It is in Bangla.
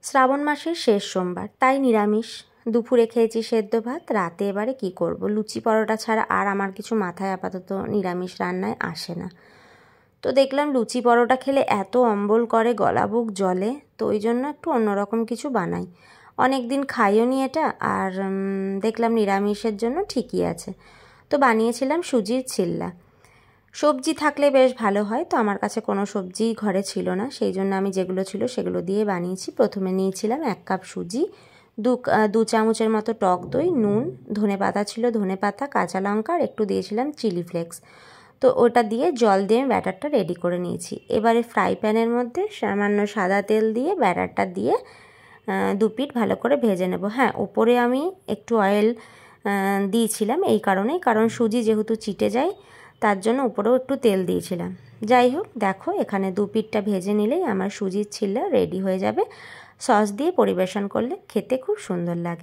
শ্রাবণ মাসের শেষ সোমবার, তাই নিরামিষ। দুপুরে খেয়েছি সেদ্ধ ভাত, রাতে এবারে কি করব, লুচি পরোটা ছাড়া আর আমার কিছু মাথায় আপাতত নিরামিষ রান্নায় আসে না। তো দেখলাম লুচি পরোটা খেলে এত অম্বল করে, গলা বুক জ্বলে, তো ওই জন্য একটু অন্যরকম কিছু বানাই। অনেক দিন খাইও নি এটা, আর দেখলাম নিরামিষের জন্য ঠিকই আছে। তো বানিয়েছিলাম সুজির চিল্লা। সবজি থাকলে বেশ ভালো হয়, তো আমার কাছে কোনো সবজি ঘরে ছিল না, সেই জন্য আমি যেগুলো ছিল সেগুলো দিয়ে বানিয়েছি। প্রথমে নিয়েছিলাম 1 কাপ সুজি, দু চামচের মতো টক দই, নুন, ধনেপাতা ছিল, ধনেপাতা, কাঁচা লঙ্কা, আর একটু দিয়েছিলাম চিলি ফ্লেক্স। তো ওটা দিয়ে জল দিয়ে আমি ব্যাটারটা রেডি করে নিয়েছি। এবারে ফ্রাই প্যানের মধ্যে সামান্য সাদা তেল দিয়ে ব্যাটারটা দিয়ে 2 পিঠ ভালো করে ভেজে নেব। হ্যাঁ, ওপরে আমি একটু অয়েল দিয়েছিলাম এই কারণেই, কারণ সুজি যেহেতু চিটে যায়, তার জন্য উপরেও একটু তেল দিয়েছিলাম। যাই হোক, দেখো এখানে 2 পিঠটা ভেজে নিলেই আমার সুজির চিল্লা রেডি হয়ে যাবে। সস দিয়ে পরিবেশন করলে খেতে খুব সুন্দর লাগে।